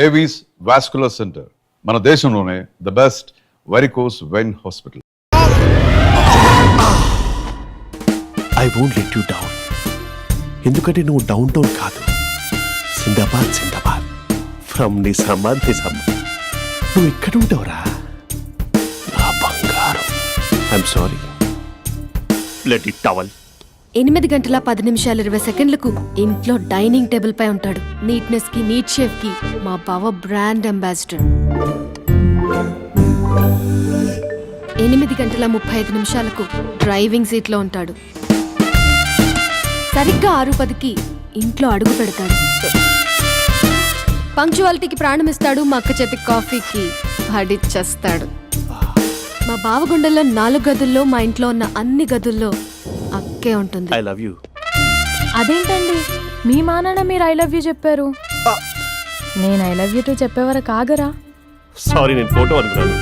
Avis vascular centre, మన దేశంలోనే the best varicose vein hospital. I won't let you down. ఎందుకంటే నువ్వు down town కాదు, జిందాబాద్ జిందాబాద్ ఫ్రమ్ నిజామాబాద్ నిజామాబాద్. నువ్వు ఇక్కడ ఉంటావురా నా బంగారం. I'm sorry, let it towel. 8 గంటల 10 నిమిషాలు 20 సెకండ్లకు ఇంట్లో డైనింగ్ టేబుల్ పై ఉంటాడు. నీట్నెస్ కి, నీట్ షేఫ్ కి మా బావ బ్రాండ్ అంబాసిడర్. 8 గంటల 35 నిమిషాలకు డ్రైవింగ్ సీట్ లో ఉంటాడు. సరిగ్గా 6:10కి ఇంట్లో అడుగు పెడతాడు. పంక్చువాలిటీకి ప్రాణమిస్తాడు. మా అక్క చేతి కాఫీకి పడిచ్చేస్తాడు. మా బావ గుండెల్లో 4 గదుల్లో, మా ఇంట్లో ఉన్న అన్ని గదుల్లో అక్కే ఉంటుంది. I love you. అదేంటండి, మీ మా నాన్న మీరు ఐ లవ్ యూ చెప్పారు, నేను ఐ లవ్ యూ టు చెప్పేవరకు ఆగరా? సారీ, నేను ఫోటో అనుకున్నాను.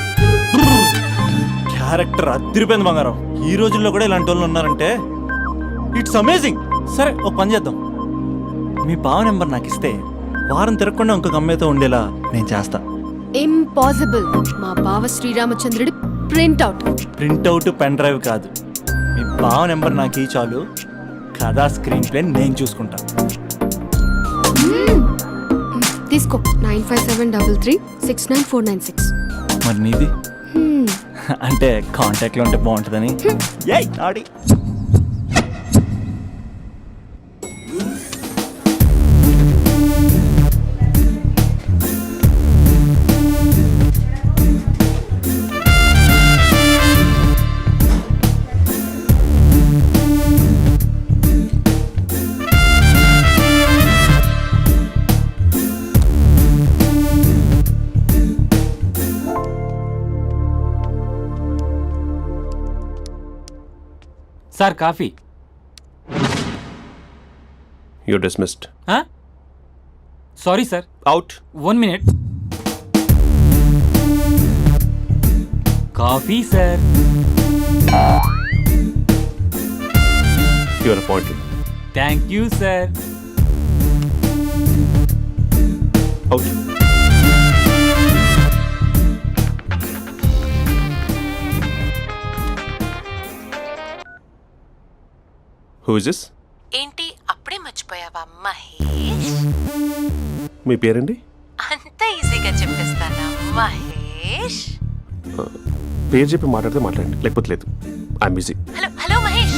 క్యారెక్టర్ అదిరిపోయింది బంగారం. ఈ రోజుల్లో కూడా ఇలాంటి వాళ్ళు ఉన్నారంటే ఇట్స్ అమేజింగ్. సరే, ఒక పని చేద్దాం. మీ బావ నెంబర్ నాకు ఇస్తే వారం తిరగకుండా ఇంకొక అమ్మాయితో ఉండేలా నేను చేస్తా. ఇంపాసిబుల్. మా బావ శ్రీరామచంద్రుడి ప్రింట్అవుట్. ప్రింట్అవుట్ పెన్ డ్రైవ్ కాదు, మీ బావ నెంబర్ నాకు ఈ చాలు. కథా స్క్రీన్ ప్లే నేను చూసుకుంటా. తీసుకో. 9573369496. మరి నీది? అంటే కాంటాక్ట్లో ఉంటే బాగుంటుందని. ఏయ్ ఆడి sir coffee. You dismissed. Sorry sir. Out. 1 minute. Coffee sir. You are appointed. Thank you sir. Out. Who is this? ఏంటి అప్పుడే మర్చిపోయావా మహేష్? మీ పేరండి? అంత ఈజీగా చెప్పేస్తానా మహేష్? పేరు చెప్పి మాట్లాడితే మాట్లాడండి, లేకపోతే లేదు. I'm busy. Hello hello Mahesh.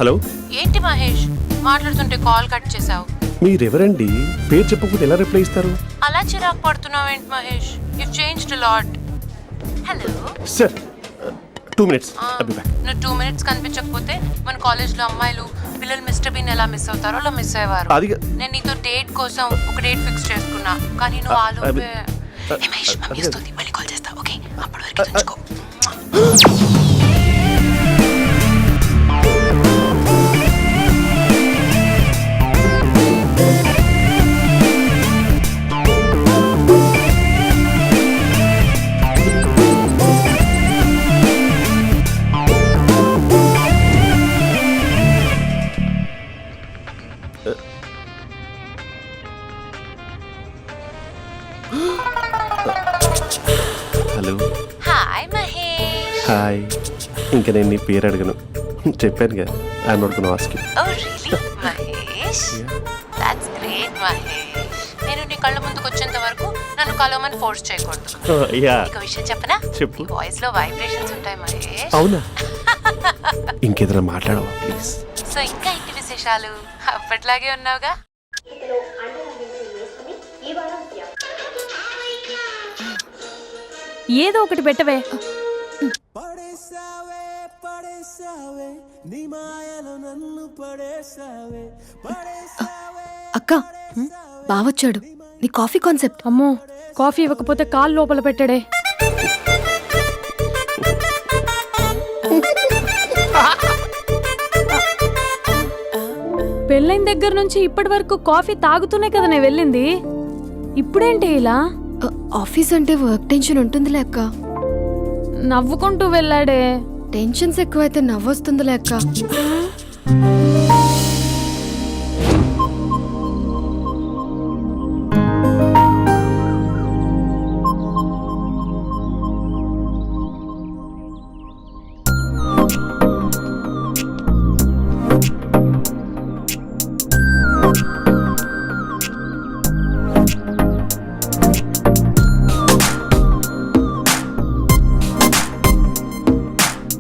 Hello. ఏంటి మహేష్ మాట్లాడుతుంటే కాల్ కట్ చేసావు? మీరెవరండి? పేరు చెప్పకపోతే ఎలా రిప్లై ఇస్తారు? అలా చిరాకు పడుతున్నావేంటి Mahesh? You changed a lot. Hello sir, 2 minutes. I'll be back. నువ్వు 2 minutes కనిపించకపోతే మన కాలేజ్లో అమ్మాయిలు పిల్లలు మిస్టర్ బీన్ ఎలా మిస్ అవుతారో అలా మిస్ అయ్యేవారు. నేను నీతో డేట్ కోసం ఒక డేట్ ఫిక్స్ చేసుకున్నా, కానీ నువ్వు ఆలోపే. మహేష్ మమ్మీ వస్తుంది, మళ్ళీ కాల్ చేస్తా. ఓకే, అప్పటి వరకు తెచ్చుకో. హలో. హాయ్ మహేష్. హాయ్. ఇంకా నేను నీ పేరు అడగను, చెప్పాను కదా. I'm not gonna ask you. Oh really Mahesh? That's great Mahesh. నేను నీ కళ్ళ ముందుకు వచ్చేంత వరకు నన్ను కలవమని ఫోర్స్ చేయకూడదు. ఒక విషయం చెప్పనా? చెప్పు. వాయిస్ లో వైబ్రేషన్స్ ఉంటాయి మహేష్. అవునా? ఇంకేదైనా మాట్లాడవా ప్లీజ్? సో ఇంకా ఇంటి విశేషాలు అప్పట్లాగే ఉన్నావుగా? ఏదో ఒకటి పెట్టవే. అక్క, బావొచ్చాడు. నీ కాఫీ కాన్సెప్ట్. అమ్మో, కాఫీ ఇవ్వకపోతే కాలు లోపల పెట్టడే. పెళ్ళైన దగ్గర నుంచి ఇప్పటి వరకు కాఫీ తాగుతూనే కదా నేను వెళ్ళింది. ఇప్పుడేంటి ఇలా ఆఫీస్ అంటే వర్క్ టెన్షన్ ఉంటుందిలే అక్క. నవ్వుకుంటూ వెళ్ళాడే? టెన్షన్స్ ఎక్కువైతే నవ్వొస్తుందిలే అక్క.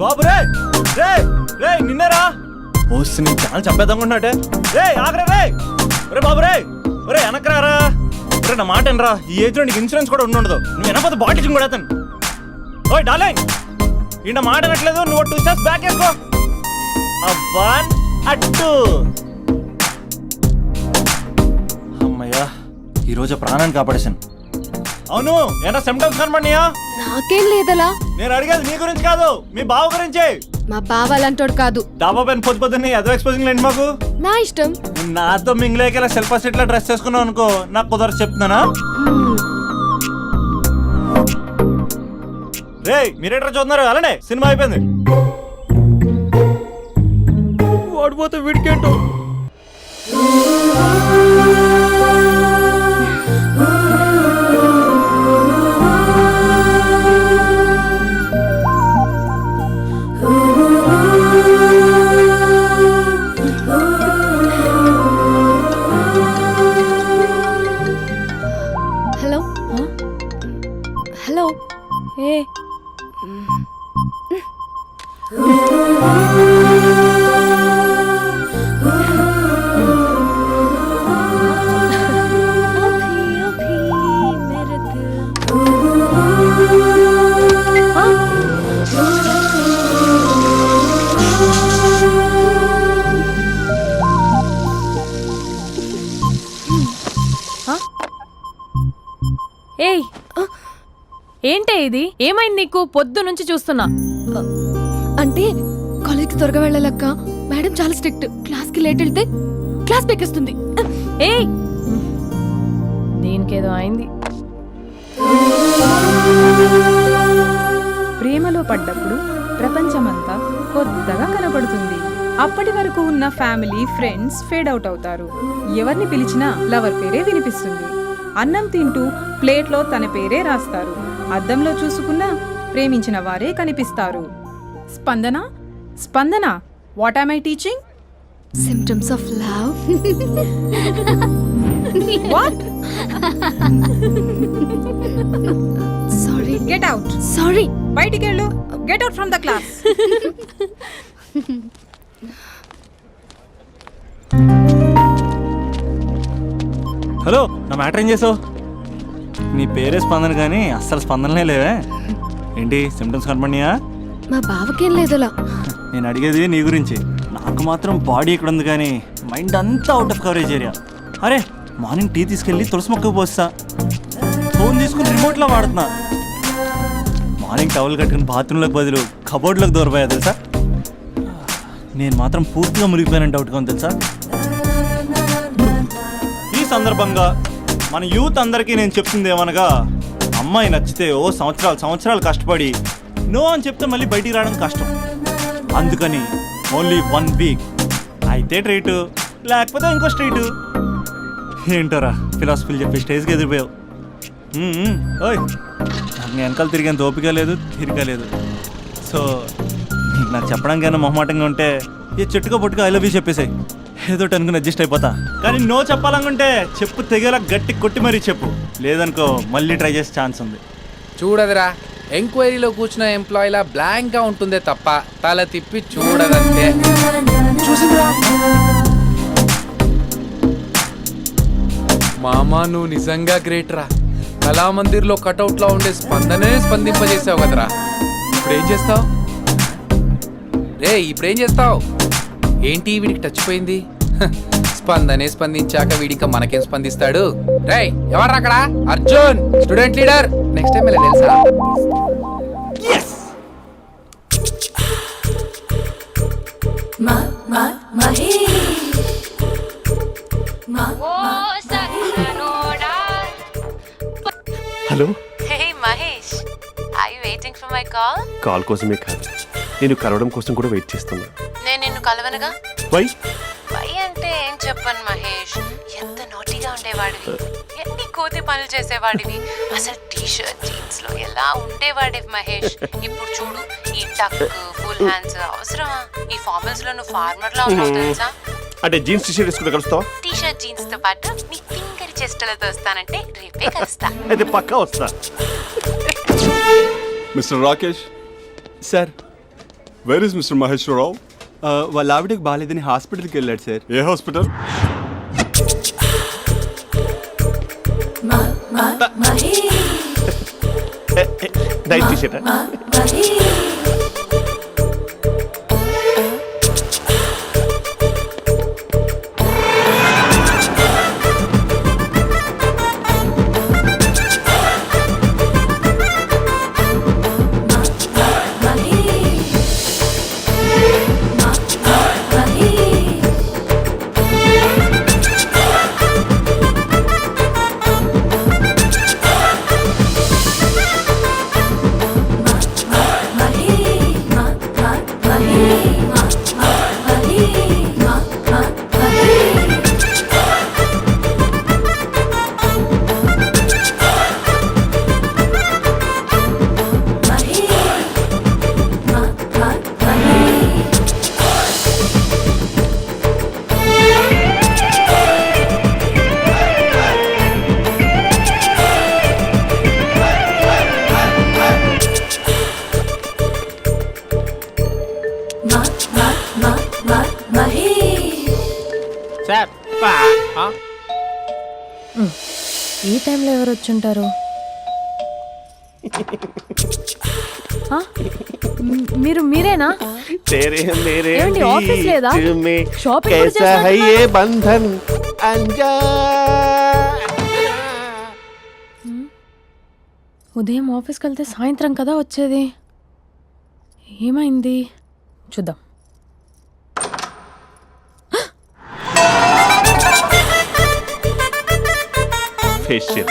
బాబు రే రే రే నిన్నేరా ఓసిని చాలా చంపేద్దామన్నట్టే. రే ఆగరా రే. రే బాబు రే. రే వెనకరారా. రే నా మాట అనరా. ఈ ఏజ్ లో నీకు ఇన్సూరెన్స్ కూడా ఉండదు. నువ్వు వెనకపోతే బాటిల్ కూడా అతను. ఓయ్ డార్లింగ్, ఈయన మాట అనట్లేదు. నువ్వు 2 స్టెప్స్ బ్యాక్ వేసుకో. అవ్వన్ అట్టు. అమ్మయ్యా, ఈరోజు ప్రాణాన్ని కాపాడేశాను. అవును, ఏనా సిమ్టమ్స్ కనబడినాయా? నాకేం లేదలా. నేను అడిగేది నీ గురించి కాదు, మీ బావ గురించి. మా బావ అలాంటోడు కాదు. డాబా పైన పొద్దున్నే ఎదో ఎక్స్పోజింగ్ లేండి మాకు. నా ఇష్టం. నాతో మింగిలేక సెల్ఫ్ అసెట్ లా డ్రెస్ చేసుకున్నావు అనుకో, నాకు కుదరదు చెప్తున్నానా? రే మీరేట్రా చూస్తున్నారు? అలానే సినిమా అయిపోయింది. వాడిపోతే వీడికేంటో. Hello hello. ఏ ఏయ్, ఏంటే ఇది? ఏమైంది నీకు? పొద్దు నుంచి చూస్తున్నా. అంటే కాలేజ్కి త్వరగా వెళ్ళాలక్క. మేడం చాలా స్ట్రిక్ట్. క్లాస్కి లేట్ వెళ్తే క్లాస్ పెక్కేస్తుంది. ఏయ్, దీనికేదో అయింది. ప్రేమలో పడ్డప్పుడు ప్రపంచమంతా కొత్తగా కనబడుతుంది. అప్పటి వరకు ఉన్న ఫ్యామిలీ ఫ్రెండ్స్ ఫేడ్ అవుట్ అవుతారు. ఎవరిని పిలిచినా లవర్ పేరే వినిపిస్తుంది. అన్నం తింటూ ప్లేట్లో తన పేరే రాస్తారు. అద్దంలో చూసుకున్నా ప్రేమించిన వారే కనిపిస్తారు. Spandana Spandana, what am I teaching? Symptoms of love. What? Sorry. Get out. Sorry. బయటికి వెళ్ళు. Get out from the class. Hello, నా మ్యాటర్ ఏం చేసావు? నీ పేరే స్పందన కానీ అస్సలు స్పందనలే లేవే. ఏంటి సిమ్టమ్స్ కనపడినాయా? మా బావకేం లేదలా. నేను అడిగేది నీ గురించి. నాకు మాత్రం బాడీ ఇక్కడ ఉంది కానీ మైండ్ అంతా అవుట్ ఆఫ్ కవరేజ్ ఏరియా. అరే మార్నింగ్ టీ తీసుకెళ్ళి తులసి మొక్కకు పోస్తా. ఫోన్ తీసుకుని రిమోట్లో వాడుతున్నా. మార్నింగ్ టవల్ కట్టుకుని బాత్రూంలోకి బదులు కబోర్డ్లోకి దూరపోయా తెలుసా. నేను మాత్రం పూర్తిగా మునిగిపోయానని డౌట్గా ఉంది తెలుసా. ఈ సందర్భంగా మన యూత్ అందరికీ నేను చెప్తుంది ఏమనగా, అమ్మాయి నచ్చితే ఓ సంవత్సరాలు కష్టపడి నో అని చెప్తే మళ్ళీ బయటికి రావడం కష్టం. అందుకని ఓన్లీ 1 వీక్ అయితే ట్రీటు, లేకపోతే ఇంకో స్ట్రీటు. ఏంటోరా ఫిలాసఫీలు చెప్పి స్టేజ్కి ఎదిరిపోయావు. ఓయ్, నాకు వెనకాల తిరిగేంత ఓపిక లేదు, తీరిక లేదు. సో నీకు నాకు చెప్పడానికైనా మొహమాటంగా ఉంటే ఏ చెట్టుగా పొట్టుగా ఐ లవ్ యూ చెప్పేసాయి. ఏదో అనుకుని అడ్జస్ట్ అయిపోతా. కానీ నో చెప్పాలనుకుంటే చెప్పు తెగేలా గట్టి కొట్టి మరీ చెప్పు. లేదనుకో మళ్ళీ ట్రై చేసే ఛాన్స్ ఉంది. చూడదురా, ఎంక్వైరీలో కూర్చున్న ఎంప్లాయీలా బ్లాంక్ గా ఉంటుందే తప్ప తల తిప్పి చూడదంతే. చూసిందిరా మామా, నువ్వు నిజంగా గ్రేట్ రా. కళామందిర్ లో కటౌట్ లా ఉండే స్పందనే స్పందింపజేసావు కదరా. ఇప్పుడేం చేస్తావు రే? ఇప్పుడేం చేస్తావు? ఏంటి వీడికి టచ్ పోయింది? స్పందనే స్పందించాక వీడిక మనకేం స్పందిస్తాడు? రే ఎవరు అక్కడ? Arjun, student leader. Next time ఇలా తెలుసా? Hello. Hey Mahesh, I waiting for my call? Call కోసమే కాదు, నేను కలవడం కోసం కూడా వెయిట్ చేస్తున్నా. నేను నిన్ను కలవనుగా. వై? వై అంటే ఏం చెప్పను మహేష్, ఎంత నోటీగా ఉండేవాడివి, ఎన్ని కోతి పనులు చేసేవాడివి, అసలు టీ షర్ట్ జీన్స్ లో ఎలా ఉండేవాడివి మహేష్. ఇప్పుడు చూడు, ఈ టక్ ఫుల్ హ్యాండ్స్ అవసరమా? ఈ ఫార్మల్స్ లో నువ్వు ఫార్మర్ లా ఉన్నావు తెలుసా? అంటే జీన్స్ టీ షర్ట్ వేసుకుంటే కలుస్తావా? టీ షర్ట్ జీన్స్ తో పాటు నీ ఫింగర్ చెస్టలతో వస్తానంటే రేపే కలుస్తా. అయితే పక్కా వస్తా. Mister Rakesh, sir, where is mister Maheshwararao? వాళ్ళ ఆవిడకి బాగాలేదని హాస్పిటల్కి వెళ్ళాడు సార్. ఏ హాస్పిటల్? Night T shirt. ఈ టైంలో ఎవరు వచ్చుంటారు? మీరేనా? ఏమండి, ఆఫీస్ లేదా? షాపింగ్ కూడా చేసినట్టున్నారు. ఉదయం ఆఫీస్కి వెళ్తే సాయంత్రం కదా వచ్చేది, ఏమైంది చూద్దాం. ఫేషియల్.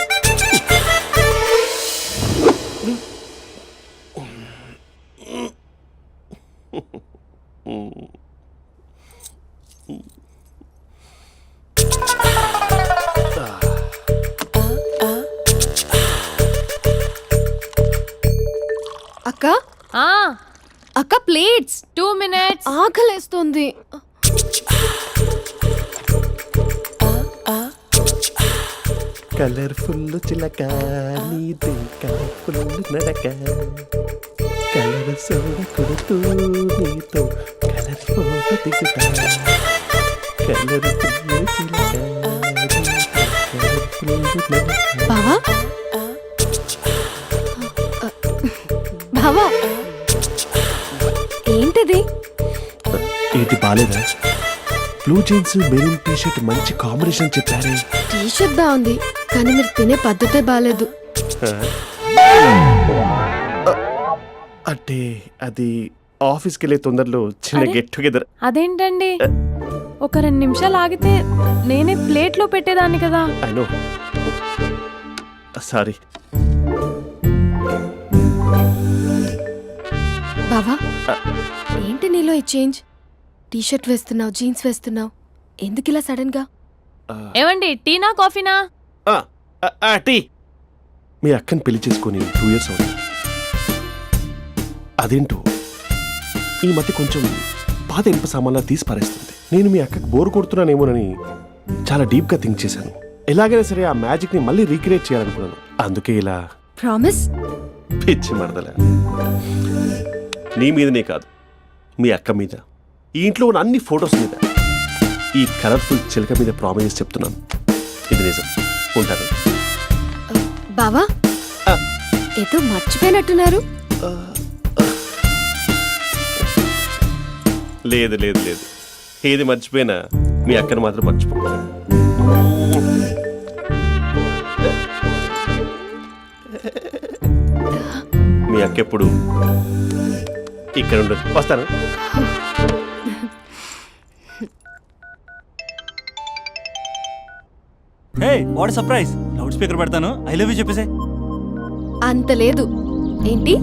అక్క ఆ, అక్క ప్లేట్స్. 2 minutes. ఆకలేస్తుంది. కలర్ఫుల్ చిలక నీదే కలర్ఫుల్ నడక, కలర్ సోడ కొడుతూ నీతో కలర్ ఫోటో దిగుతా, కలర్ఫుల్ చిలక బావా బావా, ఏంటిది? ఏంటి బాలేదా? Blue jeans maroon T shirt మంచి కాంబినేషన్ చెప్పారే. టీ షర్ట్ బాగుంది, కానీ మీరు తినే పద్ధతే బాగాలేదు. అంటే అది ఆఫీస్కి వెళ్ళే తొందరలో చిన్న అరే. Get together. అదేంటండి, ఒక 2 నిమిషాలు ఆగితే నేనే ప్లేట్లో పెట్టేదాన్ని కదా. I know, sorry. బావా, ఏంటి నీలో ఈ చేంజ్? టీ షర్ట్ వేస్తున్నావు, జీన్స్ వేస్తున్నావు, ఎందుకు ఇలా సడన్ గా? ఏమండి, టీనా కాఫీనా? టీ. మీ అక్కని పెళ్లి చేసుకొని 2 years అవుతుంది. అదేంటో ఈ మధ్య కొంచెం పాత ఇనుప సామాన్లా తీసి పారేస్తుంది. నేను మీ అక్కకి బోర్ కొడుతున్నానేమోనని చాలా డీప్గా థింక్ చేశాను. ఎలాగైనా సరే ఆ మ్యాజిక్ని మళ్ళీ రీక్రియేట్ చేయాలనుకున్నాను. అందుకే ఇలా. ప్రామిస్? పిచ్చి మరదల, నీ మీదనే కాదు, మీ అక్క మీద, ఈ ఇంట్లో ఉన్న అన్ని ఫొటోస్ మీద, ఈ కలర్ఫుల్ చిలక మీద ప్రామిస్ చెప్తున్నాను. ఇది నిజం. ఉంటాను. బావా, ఏదో మర్చిపోయినట్టున్నారు. లేదు లేదు లేదు, ఏది మర్చిపోయినా మీ అక్కను మాత్రం మర్చిపో. మీ అక్క ఎప్పుడు ఇక్కడ ఉండదు. వస్తాను. హే, వాట్ సర్ప్రైజ్. లౌడ్ స్పీకర్ పెడతాను, ఐ లవ్ యూ చెప్పేసే. అంత లేదు. ఏంటి,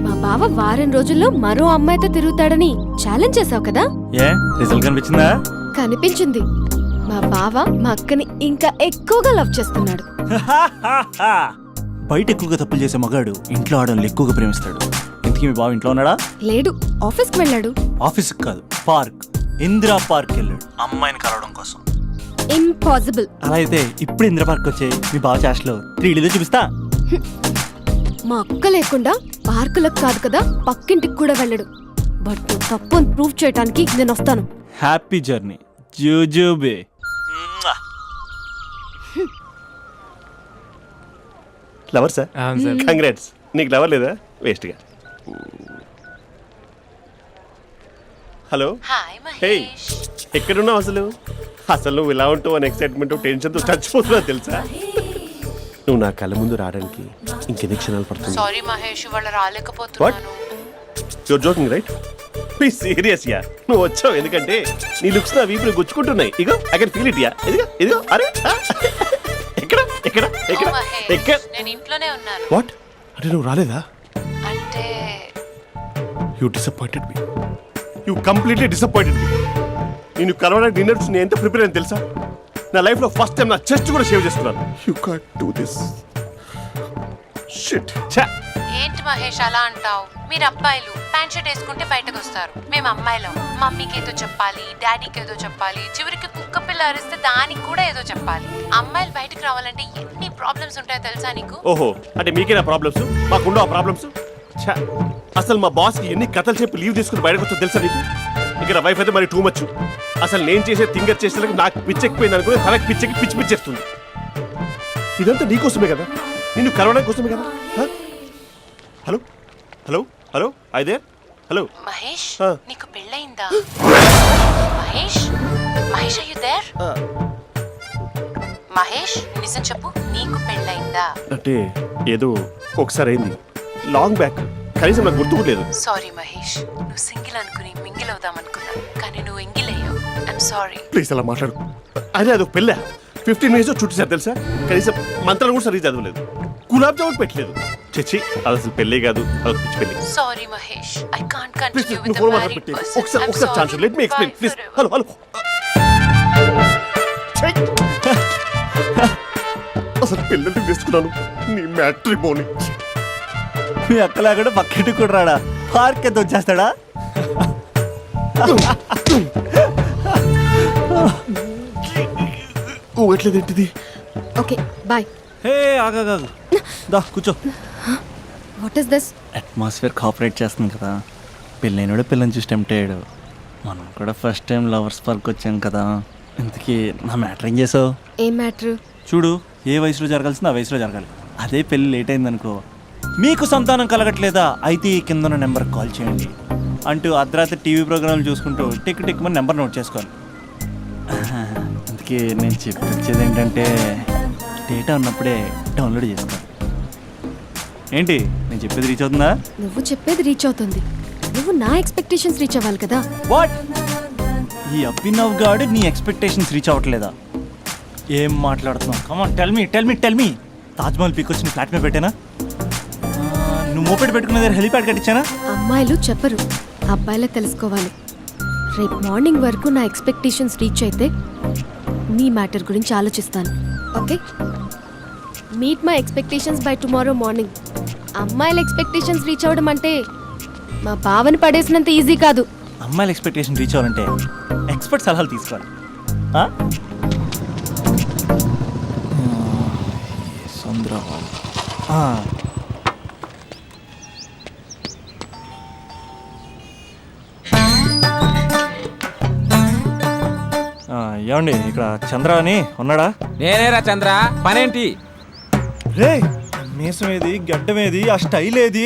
మా బావ వారం రోజుల్లో మరో అమ్మాయితో తిరుగుతాడని ఛాలెంజ్ చేసావు కదా? ఏ రిజల్ట్ కనిపించిందా? కనిపించింది. మా బావ మా అక్కని ఇంకా ఎక్కువగా లవ్ చేస్తున్నాడు. బయట ఎక్కువగా తప్పులు చేసే మగాడు ఇంట్లో ఆడవాళ్ళు ఎక్కువగా ప్రేమిస్తాడు. ఇంతకీ మీ బావ ఇంట్లో ఉన్నాడా? లేడు, ఆఫీస్కి వెళ్ళాడు. ఆఫీస్కి కాదు, పార్క్, ఇందిరా పార్క్ వెళ్ళాడు అమ్మాయిని కలవడం కోసం. ఇంపాసిబుల్. అలా అయితే ఇప్పుడు ఇందిరా పార్క్ వచ్చే మీ బావ చాష్లో 3Dలో చూపిస్తా. మా అక్క లేకుండా పార్కులకు కాదు కదా, పక్కింటికి కూడా వెళ్ళడు. బట్ నువ్వు తప్పు అని ప్రూవ్ చేయడానికి నేను వస్తాను. హ్యాపీ జర్నీ జూజూబే. Lover sir, congrats. నీకు లవర్ లేదా? వేస్ట్గా. Hello, hi hey, Mahesh. ఎక్కడున్నావు అసలు? అసలు నువ్వు ఇలా ఉంటావు అని ఎక్సైట్మెంట్ టెన్షన్తో చచ్చిపోతున్నావు తెలుసా? నువ్వు నా కళ్ళ ముందు రావడానికి ఇంకెన్ని క్షణాలు పడుతుంది? సారీ మహేష్, ఇవాళ రాలేకపోతున్నాను. Your joking right? Please serious yeah. నువ్వు వచ్చావు ఎందుకంటే నీ లుక్స్ నా వీపులు గుచ్చుకుంటున్నాయి. ఇగో I can feel it yeah. ఇదిగో ఇదిగో. అరే ఎక్కడ ఎక్కడ ఎక్కడ ఓ మహేష్, ఎక్కడ? నేను ఇంట్లోనే ఉన్నాను. వాట్ అంటే నువ్వు రాలేదా? అంటే you disappointed me. You completely disappointed me. నేను కలవడానికి డిన్నర్స్ నేను ఎంత ప్రిపేర్ అని తెలుసా? నా లైఫ్లో ఫస్ట్ టైం నా చెస్ట్ కూడా సేవ్ చేస్తున్నాను. You can't do this shit. ఛా, ఏంటి మహేష్ అలా అంటావు? మీరు అబ్బాయిలు ప్యాంట్ షర్ట్ వేసుకుంటే బయటకు వస్తారు. మేము అమ్మాయిలం మమ్మీకి ఏదో చెప్పాలి, డాడీకి ఏదో చెప్పాలి, చివరికి కుక్క పిల్ల అరిస్తే దానికి కూడా ఏదో చెప్పాలి. అమ్మాయిలు బయటకు రావాలంటే ఎన్ని ప్రాబ్లమ్స్ ఉంటాయో తెలుసా నీకు? ఓహో, అంటే మీకేనా ప్రాబ్లమ్స్? మాకుండా ఆ ప్రాబ్లమ్స్? ఛా, అసలు మా బాస్కి ఎన్ని కథలు చెప్పి లీవ్ తీసుకుని బయటకు వచ్చో తెలుసా నీకు? ఇక్కడ వైఫ్ అయితే మరి టూ మచ్. అసలు నేను చేసే థింగర్ చేసేందుకు నాకు పిచ్చెక్కిపోయింది అనుకుని తనకు పిచ్చెక్కి పిచ్చి పిచ్చేస్తుంది. ఇదంతా నీకోసమే కదా, నిన్ను కలవడం కోసమే కదా. హలో హలో హలో, అయితే హలో మహేష్, ఆ. నీకు పెళ్ళయిందా? Mahesh, Mahesh are you there? Mahesh, నిజం చెప్పు, నీకు పెళ్ళయిందా? అంటే ఏదో ఒకసారి అయింది, లాంగ్ బ్యాక్, కనీసం నాకు గుర్తు కూడా లేదు. సారీ మహేష్, నువ్వు సింగిల్ అనుకుని మింగిల్ అవుదాం అనుకున్నా, కానీ నువ్వు ఎంగిల్ అయ్యావు. I'm sorry. ప్లీజ్ అలా మాట్లాడు. అదే అదొక పెళ్ళా, 15 minutes చుట్టూ తెలుసా? కనీసం మంత్రాలు కూడా సరిగ్గా చదవలేదు, గులాబ్ జామున్ పెట్టలేదు. చచ్చి, అది అసలు పెళ్ళే కాదు, అదొక పిచ్చి పెళ్ళి. Sorry Mahesh, I can't please continue నువ్వు విత్ ఫోన్ ద మ్యారీడ్ మాట్లాడి పర్సన్. ఒకసారి ఒకసారి chance let me explain please. Hello hello. అసలు పెళ్ళంటే తీసుకున్నాను నీ మ్యాట్రిమోని. మీ అక్కలాగడ పక్కింటికి కూడా రాడా, పార్క్ ఎంత వచ్చేస్తాడా? ఎట్లేదేంటిది? Okay bye. హే ఆగా దా కూర్చో. What is this? Atmosphere cooperate చేస్తుంది కదా. పెళ్ళైనడు పిల్లని చూసి టెంప్ట్ అయ్యాడు. మనం కూడా ఫస్ట్ టైం లవర్స్ పార్క్ వచ్చాం కదా. ఇంతకీ నా మ్యాటర్ ఏం చేసావు? ఏం మ్యాటర్? చూడు, ఏ వయసులో జరగాల్సిందో ఆ వయసులో జరగాలి. అదే పెళ్ళి లేట్ అయిందనుకో, మీకు సంతానం కలగట్లేదా అయితే ఈ కింద ఉన్న నెంబర్కి కాల్ చేయండి అంటూ అర్ధరాత్రి టీవీ ప్రోగ్రాంలు చూసుకుంటూ టిక్ టిక్ మన నెంబర్ నోట్ చేసుకోవాలి. అందుకే నేను చెప్పేది ఏంటంటే డేటా ఉన్నప్పుడే డౌన్లోడ్ చేసుకోవాలి. ఏంటి నేను చెప్పేది రీచ్ అవుతుందా? నువ్వు చెప్పేది రీచ్ అవుతుంది, నువ్వు నా ఎక్స్పెక్టేషన్స్ రీచ్ అవ్వాలి కదా. వాట్? ఈ అభినవ్ గాడు నీ ఎక్స్పెక్టేషన్స్ రీచ్ అవ్వట్లేదా? ఏం మాట్లాడుతున్నావు? Come on tell me tell me tell me. Taj Mahal peak వచ్చి నీ ఫ్లాట్ మీద పెట్టానా? నువ్వు మోపెట్ పెట్టుకునే దగ్గర హెలిప్యాడ్ కట్టించానా? అమ్మాయిలు చెప్పరు, అబ్బాయిలే తెలుసుకోవాలి. రేపు మార్నింగ్ వరకు నా ఎక్స్పెక్టేషన్స్ రీచ్ అయితే నీ మ్యాటర్ గురించి ఆలోచిస్తాను. Okay, meet my expectations by tomorrow morning. అమ్మాయిల ఎక్స్పెక్టేషన్స్ రీచ్ అవ్వడం అంటే మా బావని పడేసినంత ఈజీ కాదు. అమ్మాయిల ఎక్స్పెక్టేషన్ రీచ్ అవ్వాలంటే ఎక్స్పర్ట్ సలహాలు తీసుకోవాలి. ఏమండి, ఇక్కడ చంద్ర అని ఉన్నాడా? నేనేరా చంద్ర, పనేంటి? రే మీసం ఏది, గడ్డం ఏది, ఆ స్టైల్ ఏది?